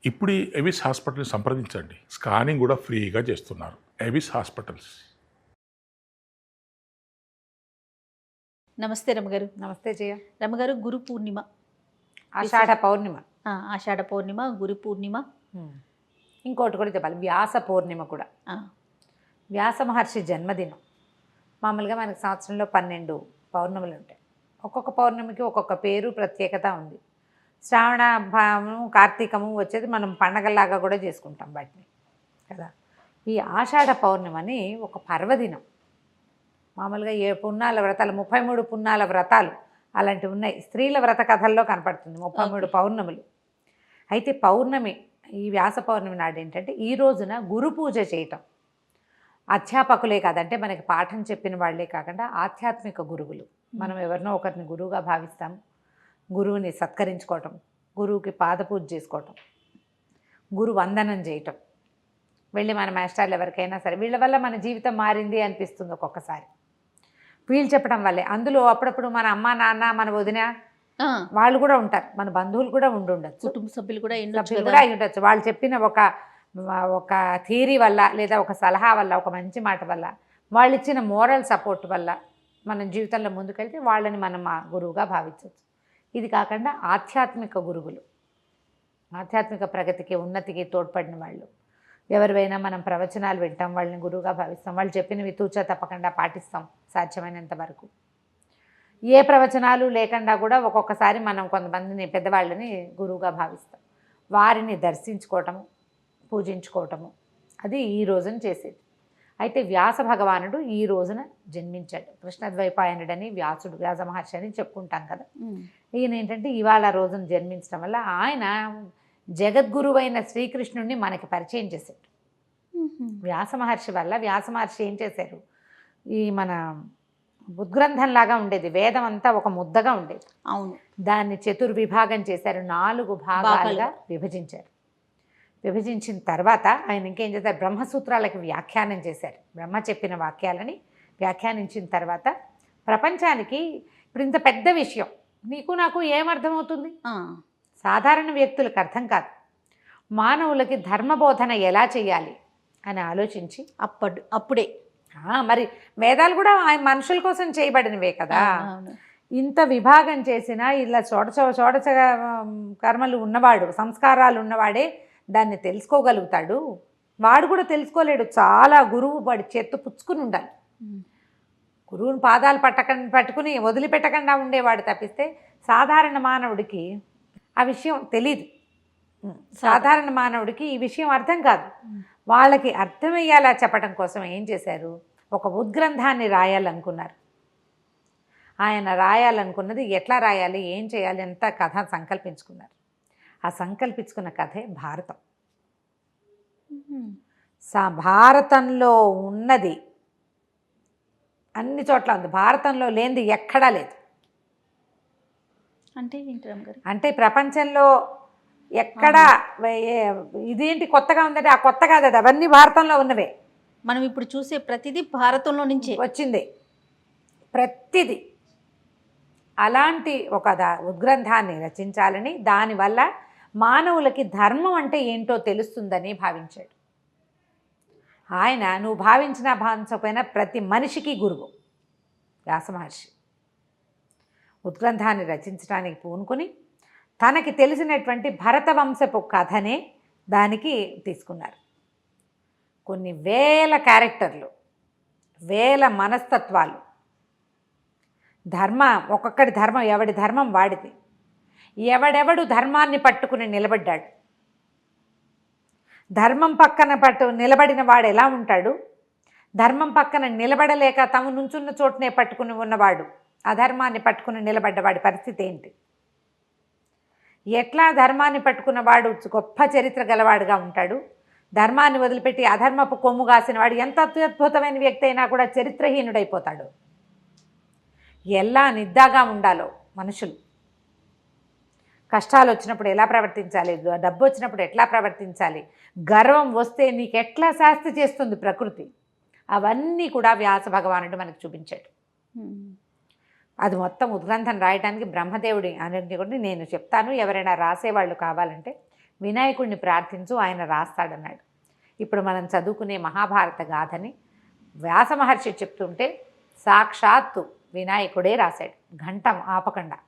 ఇప్పుడు ఈ ఎవిస్ హాస్పిటల్ని సంప్రదించండి. స్కానింగ్ కూడా ఫ్రీగా చేస్తున్నారు. Avis hospitals. నమస్తే రమగారు. నమస్తే జయ. రమగారు, గురు పూర్ణిమ, ఆషాఢ పౌర్ణిమ. ఆషాఢ పౌర్ణిమ, గురు పూర్ణిమ, ఇంకోటి కూడా చెప్పాలి, వ్యాస పౌర్ణిమ కూడా. వ్యాస మహర్షి జన్మదినం. మామూలుగా మనకి సంవత్సరంలో 12 పౌర్ణములు ఉంటాయి. ఒక్కొక్క పౌర్ణమికి ఒక్కొక్క పేరు, ప్రత్యేకత ఉంది. శ్రావణ కార్తీకము వచ్చేది మనం పండగలాగా కూడా చేసుకుంటాం వాటిని కదా. ఈ ఆషాఢ పౌర్ణిమని ఒక పర్వదినం. మామూలుగా పున్నాల వ్రతాలు, 33 పున్నాల వ్రతాలు అలాంటివి ఉన్నాయి. స్త్రీల వ్రత కథల్లో కనపడుతుంది 33 పౌర్ణములు. అయితే పౌర్ణమి, ఈ వ్యాస పౌర్ణమి నాడు ఏంటంటే ఈ రోజున గురు పూజ చేయటం. అధ్యాపకులే కాదంటే మనకి పాఠం చెప్పిన వాళ్ళే కాకుండా ఆధ్యాత్మిక గురువులు. మనం ఎవరినో ఒకరిని గురువుగా భావిస్తాం. గురువుని సత్కరించుకోవటం, గురువుకి పాదపూజ చేసుకోవటం, గురు వందనం చేయటం. వెళ్ళి మన మాస్టర్లు ఎవరికైనా సరే వీళ్ళ వల్ల మన జీవితం మారింది అనిపిస్తుంది ఒక్కొక్కసారి. వీళ్ళు చెప్పడం వల్లే. అందులో అప్పుడప్పుడు మన అమ్మ నాన్న, మన వదిన వాళ్ళు కూడా ఉంటారు, మన బంధువులు కూడా ఉండొచ్చు, కుటుంబ సభ్యులు కూడా అయి ఉండొచ్చు. వాళ్ళు చెప్పిన ఒక థియరీ వల్ల, లేదా ఒక సలహా వల్ల, ఒక మంచి మాట వల్ల, వాళ్ళు ఇచ్చిన మోరల్ సపోర్ట్ వల్ల మనం జీవితంలో ముందుకెళ్తే వాళ్ళని మనం మా గురువుగా భావించవచ్చు. ఇది కాకుండా ఆధ్యాత్మిక గురువులు, ఆధ్యాత్మిక ప్రగతికి, ఉన్నతికి తోడ్పడిన వాళ్ళు ఎవరివైనా మనం ప్రవచనాలు వింటాం, వాళ్ళని గురువుగా భావిస్తాం. వాళ్ళు చెప్పినవి తూచా తప్పకుండా పాటిస్తాం సాధ్యమైనంత వరకు. ఏ ప్రవచనాలు లేకుండా కూడా ఒక్కొక్కసారి మనం కొంతమందిని, పెద్దవాళ్ళని గురువుగా భావిస్తాం. వారిని దర్శించుకోవటము, పూజించుకోవటము, అది ఈ రోజున చేసేది. అయితే వ్యాస భగవానుడు ఈ రోజున జన్మించాడు. కృష్ణద్వైపాయనుడని వ్యాసుడు, వ్యాస మహర్షి అని చెప్పుకుంటాం కదా. ఈయన ఏంటంటే ఇవాళ రోజున జన్మించడం వల్ల ఆయన జగద్గురువైన శ్రీకృష్ణుడిని మనకి పరిచయం చేశాడు. వ్యాస మహర్షి వల్ల, వ్యాస మహర్షి ఏం చేశారు, ఈ మన ఉద్గ్రంథంలాగా ఉండేది, వేదం అంతా ఒక ముద్దగా ఉండేది. అవును. దాన్ని చతుర్విభాగం చేశారు, 4 భాగాలుగా విభజించారు. విభజించిన తర్వాత ఆయన ఇంకేం చేశారు, బ్రహ్మసూత్రాలకి వ్యాఖ్యానం చేశారు. బ్రహ్మ చెప్పిన వాక్యాలని వ్యాఖ్యానించిన తర్వాత ప్రపంచానికి ఇప్పుడు ఇంత పెద్ద విషయం నీకు నాకు ఏమర్థమవుతుంది, సాధారణ వ్యక్తులకు అర్థం కాదు. మానవులకి ధర్మబోధన ఎలా చేయాలి అని ఆలోచించి అప్పుడే మరి వేదాలు కూడా మనుషుల కోసం చేయబడినవే కదా. ఇంత విభాగం చేసినా ఇలా షోడశ కర్మలు ఉన్నవాడు, సంస్కారాలు ఉన్నవాడే దాన్ని తెలుసుకోగలుగుతాడు. వాడు కూడా తెలుసుకోలేడు. చాలా గురువు వాడి చేత్తో పుచ్చుకుని ఉండాలి. గురువుని పాదాలు పట్టుకుని వదిలిపెట్టకుండా ఉండేవాడు తప్పిస్తే సాధారణ మానవుడికి ఆ విషయం తెలీదు. సాధారణ మానవుడికి ఈ విషయం అర్థం కాదు. వాళ్ళకి అర్థమయ్యేలా చెప్పడం కోసం ఏం చేశారు, ఒక ఉద్గ్రంథాన్ని రాయాలనుకున్నారు. ఆయన రాయాలనుకున్నది ఎట్లా రాయాలి, ఏం చేయాలి అంత కథ సంకల్పించుకున్నారు. ఆ సంకల్పించుకున్న కథే భారతం. భారతంలో ఉన్నది అన్ని చోట్ల ఉంది, భారతంలో లేనిది ఎక్కడా లేదు. అంటే ప్రపంచంలో ఎక్కడా ఇదేంటి కొత్తగా ఉందంటే ఆ కొత్త కాదు, అది అవన్నీ భారతంలో ఉన్నవే. మనం ఇప్పుడు చూసే ప్రతిదీ భారతంలో నుంచే వచ్చింది, ప్రతిదీ. అలాంటి ఒక ఉద్గ్రంథాన్ని రచించాలని, దానివల్ల మానవులకి ధర్మం అంటే ఏంటో తెలుస్తుందని భావించాడు ఆయన. నువ్వు భావించినా భావించకపోయినా ప్రతి మనిషికి గురువు వ్యాస మహర్షి. ఉద్గ్రంథాన్ని రచించడానికి పూనుకొని తనకి తెలిసినటువంటి భరతవంశపు కథనే దానికి తీసుకున్నారు. కొన్ని వేల క్యారెక్టర్లు, వేల మనస్తత్వాలు, ఒక్కొక్కడి ధర్మం, ఎవడి ధర్మం వాడిది. ఎవడెవడు ధర్మాన్ని పట్టుకుని నిలబడ్డాడు, ధర్మం పక్కన నిలబడిన వాడు ఎలా ఉంటాడు, ధర్మం పక్కన నిలబడలేక తమ నుంచున్న చోటునే పట్టుకుని ఉన్నవాడు, అధర్మాన్ని పట్టుకుని నిలబడ్డవాడి పరిస్థితి ఏంటి, ఎట్లా ధర్మాన్ని పట్టుకున్నవాడు గొప్ప చరిత్ర గలవాడుగా ఉంటాడు, ధర్మాన్ని వదిలిపెట్టి అధర్మపు కొమ్ము కాసిన వాడు ఎంత అత్యద్భుతమైన వ్యక్తి అయినా కూడా చరిత్రహీనుడైపోతాడు. ఎలా నిద్దాగా ఉండాలో మనుషులు, కష్టాలు వచ్చినప్పుడు ఎలా ప్రవర్తించాలి, డబ్బు వచ్చినప్పుడు ఎట్లా ప్రవర్తించాలి, గర్వం వస్తే నీకు ఎట్లా శాస్తి చేస్తుంది ప్రకృతి, అవన్నీ కూడా వ్యాస భగవానుడు మనకు చూపించాడు. అది మొత్తం ఉద్గ్రంథం రాయడానికి బ్రహ్మదేవుడి అనేది కూడా నేను చెప్తాను. ఎవరైనా రాసేవాళ్ళు కావాలంటే వినాయకుడిని ప్రార్థించు, ఆయన రాస్తాడన్నాడు. ఇప్పుడు మనం చదువుకునే మహాభారత గాథని వ్యాస మహర్షి చెప్తుంటే సాక్షాత్తు వినాయకుడే రాశాడు, ఘంటం ఆపకుండా.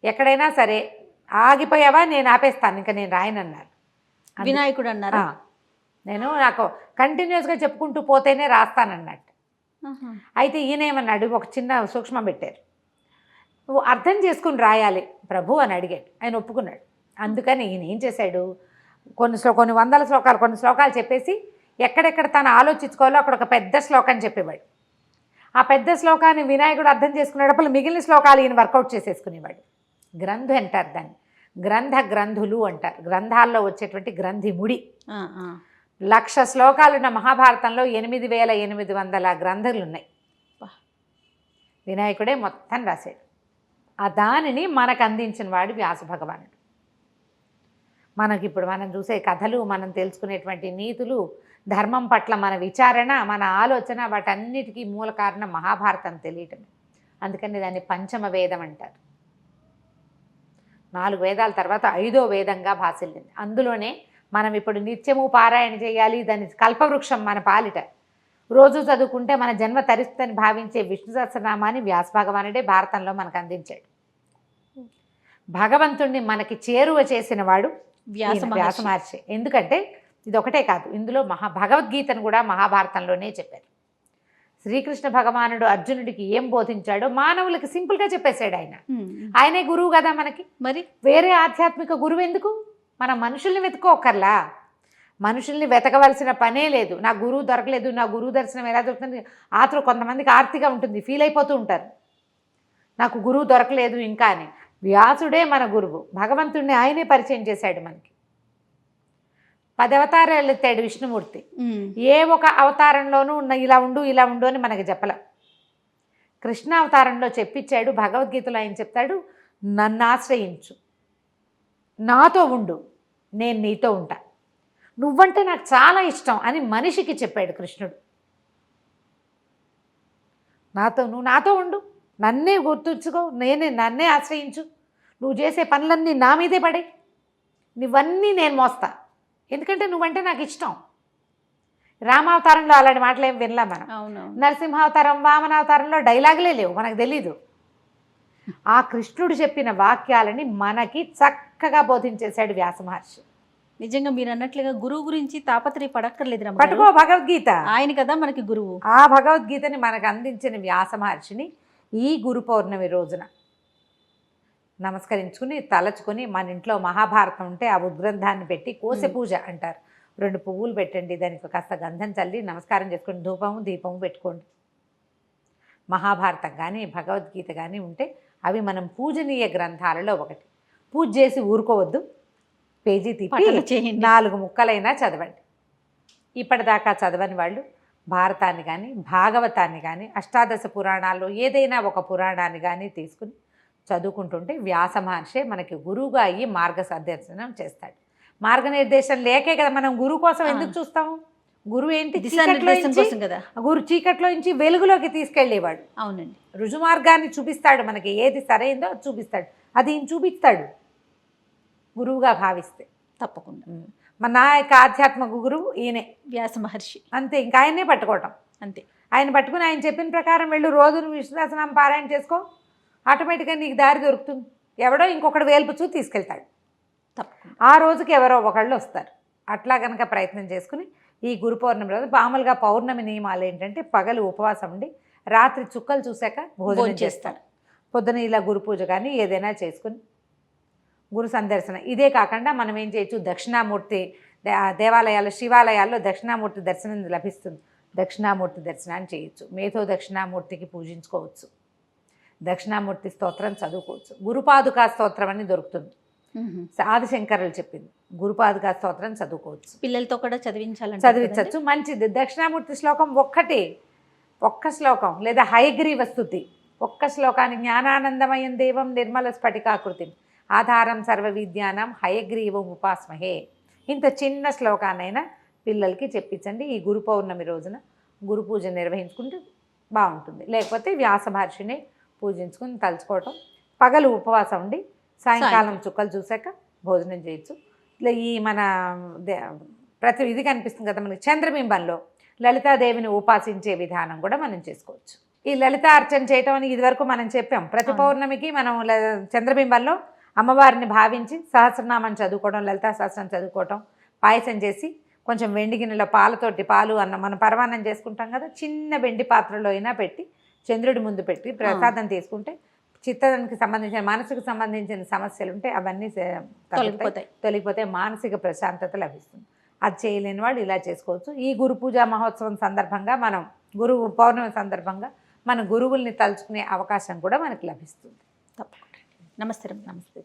ఎక్కడైనా సరే ఆగిపోయావా, నేను ఆపేస్తాను, ఇంకా నేను రాయనన్నారు. వినాయకుడు అన్నారా? నాకు కంటిన్యూస్గా చెప్పుకుంటూ పోతేనే రాస్తానన్నట్టు. అయితే ఈయన ఏమన్నాడు, ఒక చిన్న సూక్ష్మం పెట్టారు, నువ్వు అర్థం చేసుకుని రాయాలి ప్రభు అని అడిగాడు. ఆయన ఒప్పుకున్నాడు. అందుకని ఈయన ఏం చేశాడు, కొన్ని వందల శ్లోకాలు, కొన్ని శ్లోకాలు చెప్పేసి ఎక్కడెక్కడ తను ఆలోచించుకోవాలో అక్కడ ఒక పెద్ద శ్లోకం చెప్పేవాడు. ఆ పెద్ద శ్లోకాన్ని వినాయకుడు అర్థం చేసుకునేటప్పుడు మిగిలిన శ్లోకాలు ఈయన వర్కౌట్ చేసేసుకునేవాడు. గ్రంథు అంటారు దాన్ని, గ్రంథులు అంటారు. గ్రంథాల్లో వచ్చేటువంటి గ్రంథి ముడి. 1,00,000 శ్లోకాలున్న మహాభారతంలో 8,800 గ్రంథులు ఉన్నాయి. వినాయకుడే మొత్తం రాశాడు. ఆ దానిని మనకు అందించిన వాడు వ్యాస భగవానుడు. మనకిప్పుడు మనం చూసే కథలు, మనం తెలుసుకునేటువంటి నీతులు, ధర్మం పట్ల మన విచారణ, మన ఆలోచన, వాటన్నిటికీ మూల కారణం మహాభారతం తెలియటమే. అందుకని దాన్ని పంచమ వేదం అంటారు. 4 వేదాల తర్వాత 5వ వేదంగా భాసిల్లింది. అందులోనే మనం ఇప్పుడు నిత్యము పారాయణ చేయాలి, దాని కల్పవృక్షం మన పాలిట. రోజు చదువుకుంటే మన జన్మ తరిస్తుందని భావించే విష్ణు సహస్రనామాన్ని వ్యాస భగవానుడే భారతంలో మనకు అందించాడు. భగవంతుణ్ణి మనకి చేరువ చేసిన వాడు వ్యాస మహర్షి. ఎందుకంటే ఇది ఒకటే కాదు, ఇందులో భగవద్గీతను కూడా మహాభారతంలోనే చెప్పారు. శ్రీకృష్ణ భగవానుడు అర్జునుడికి ఏం బోధించాడో మానవులకి సింపుల్గా చెప్పేశాడు. ఆయనే గురువు కదా మనకి. మరి వేరే ఆధ్యాత్మిక గురువు ఎందుకు? మనం మనుషుల్ని వెతుక్కోకర్లా, మనుషుల్ని వెతకవలసిన పనే లేదు. నా గురువు దొరకలేదు, నా గురువు దర్శనం ఎలా దొరుకుతుంది, కొంతమందికి ఆర్తిగా ఉంటుంది, ఫీల్ అయిపోతూ ఉంటారు, నాకు గురువు దొరకలేదు ఇంకా అని. వ్యాసుడే మన గురువు. భగవంతుడిని ఆయనే పరిచయం చేశాడు మనకి. 10 అవతారాలు ఎత్తాడు విష్ణుమూర్తి. ఏ ఒక అవతారంలోనూ ఇలా ఉండు ఇలా ఉండు అని మనకి చెప్పలేం. కృష్ణ అవతారంలో చెప్పించాడు. భగవద్గీతలో ఆయన చెప్తాడు, నన్ను ఆశ్రయించు, నాతో ఉండు, నేను నీతో ఉంటా, నువ్వంటే నాకు చాలా ఇష్టం అని మనిషికి చెప్పాడు కృష్ణుడు. నువ్వు నాతో ఉండు, నన్నే గుర్తుంచుకో, నన్నే ఆశ్రయించు, నువ్వు చేసే పనులన్నీ నా మీదే పడే, నువ్వన్నీ నేను మోస్తా, ఎందుకంటే నువ్వంటే నాకు ఇష్టం. రామావతారంలో అలాంటి మాటలు ఏం వినలా మనం. నరసింహావతారం, వామనావతారంలో డైలాగులే లేవు, మనకు తెలీదు. ఆ కృష్ణుడు చెప్పిన వాక్యాలని మనకి చక్కగా బోధించేశాడు వ్యాస మహర్షి. నిజంగా మీరు అన్నట్లుగా గురువు గురించి తాపత్రయ పడక్కర్లేదు, పట్టుకో భగవద్గీత, ఆయన కదా మనకి గురువు. ఆ భగవద్గీతని మనకు అందించిన వ్యాస మహర్షిని ఈ గురు పౌర్ణమి రోజున నమస్కరించుకుని తలచుకొని, మన ఇంట్లో మహాభారతం ఉంటే ఆ ఉద్గ్రంథాన్ని పెట్టి కోసె పూజ అంటారు, 2 పువ్వులు పెట్టండి, దానికి కాస్త గంధం చల్లి నమస్కారం చేసుకొని ధూపము దీపము పెట్టుకోండి. మహాభారతం కానీ భగవద్గీత కానీ ఉంటే అవి మనం పూజనీయ గ్రంథాలలో ఒకటి. పూజ చేసి ఊరుకోవద్దు, పేజీ తిప్పి 4 ముక్కలైనా చదవండి. ఇప్పటిదాకా చదవని వాళ్ళు భారతాన్ని కానీ భాగవతాన్ని కానీ అష్టాదశ పురాణాల్లో ఏదైనా ఒక పురాణాన్ని కానీ తీసుకుని చదువుకుంటుంటే వ్యాస మహర్షి మనకి గురువుగా అయ్యి మార్గనిర్దేశనం చేస్తాడు. మార్గనిర్దేశం లేకే కదా మనం గురువు కోసం ఎందుకు చూస్తాము. గురువు ఏంటి, చీకట్లో నుంచి వెలుగులోకి తీసుకెళ్లేవాడు. అవునండి, రుజుమార్గాన్ని చూపిస్తాడు, మనకి ఏది సరైందో అది చూపిస్తాడు. అది ఈయన చూపిస్తాడు గురువుగా భావిస్తే. తప్పకుండా నా యొక్క ఆధ్యాత్మిక గురువు ఈయనే వ్యాస మహర్షి. అంతే, ఇంకా ఆయన్నే పట్టుకోవటం అంతే. ఆయన పట్టుకుని ఆయన చెప్పిన ప్రకారం వెళ్ళు, రోజు విష్ణు సహస్రనామం పారాయణ చేసుకో, ఆటోమేటిక్గా నీకు దారి దొరుకుతుంది. ఎవడో ఇంకొకటి వేల్పుచూ తీసుకెళ్తాడు. ఆ రోజుకి ఎవరో ఒకళ్ళు వస్తారు. అట్లా కనుక ప్రయత్నం చేసుకుని ఈ గురు పౌర్ణమి రోజు మామూలుగా పౌర్ణమి నియమాలు ఏంటంటే పగలు ఉపవాసం ఉండి రాత్రి చుక్కలు చూశాక భోజనం చేస్తారు. పొద్దున ఇలా గురు పూజ కానీ ఏదైనా చేసుకుని గురు సందర్శన. ఇదే కాకుండా మనం ఏం చేయొచ్చు, దక్షిణామూర్తి దేవాలయాల్లో శివాలయాల్లో దక్షిణామూర్తి దర్శనం లభిస్తుంది, దక్షిణామూర్తి దర్శనాన్ని చేయొచ్చు. మేధో దక్షిణామూర్తికి పూజించుకోవచ్చు, దక్షిణామూర్తి స్తోత్రం చదువుకోవచ్చు. గురుపాదుకా స్తోత్రం అని దొరుకుతుంది, ఆదిశంకరులు చెప్పింది. గురుపాదుకా స్తోత్రం చదువుకోవచ్చు, పిల్లలతో కూడా చదివించవచ్చు. మంచిది. దక్షిణామూర్తి శ్లోకం ఒక్క శ్లోకం లేదా హయగ్రీవ స్తుతి, ఒక్క శ్లోకాన్ని జ్ఞానానందమయం దేవం నిర్మల స్ఫటికాకృతి ఆధారం సర్వ విద్యానం హయగ్రీవం ఉపాస్మహే. ఇంత చిన్న శ్లోకాన్నైనా పిల్లలకి చెప్పించండి. ఈ గురు పౌర్ణమి రోజున గురు పూజ నిర్వహించుకుంటే బాగుంటుంది. లేకపోతే వ్యాస మహర్షిని పూజించుకుని తలుచుకోవటం, పగలు ఉపవాసం ఉండి సాయంకాలం చుక్కలు చూశాక భోజనం చేయొచ్చు. ఇట్లా ఈ మన ప్రతి ఇది కనిపిస్తుంది కదా మనకి చంద్రబింబంలో లలితాదేవిని ఉపాసించే విధానం కూడా మనం చేసుకోవచ్చు. ఈ లలిత అర్చన చేయటం అని ఇదివరకు మనం చెప్పాం. ప్రతి పౌర్ణమికి మనం చంద్రబింబంలో అమ్మవారిని భావించి సహస్రనామం చదువుకోవడం, లలితా సహస్రం చదువుకోవటం, పాయసం చేసి కొంచెం వెండి గిన్నెలో పాలు అన్నం మనం పరమాన్నం చేసుకుంటాం కదా, చిన్న వెండి పాత్రలో అయినా పెట్టి చంద్రుడి ముందు పెట్టి ప్రసాదం తీసుకుంటే చిత్తానికి సంబంధించిన మనసుకు సంబంధించిన సమస్యలు ఉంటే అవన్నీ తొలగిపోతే మానసిక ప్రశాంతత లభిస్తుంది. అది చేయలేని వాళ్ళు ఇలా చేసుకోవచ్చు. ఈ గురు పూజా మహోత్సవం సందర్భంగా మనం పౌర్ణమి సందర్భంగా మన గురువుల్ని తలుచుకునే అవకాశం కూడా మనకు లభిస్తుంది. తప్పకుండా. నమస్తే. నమస్తే.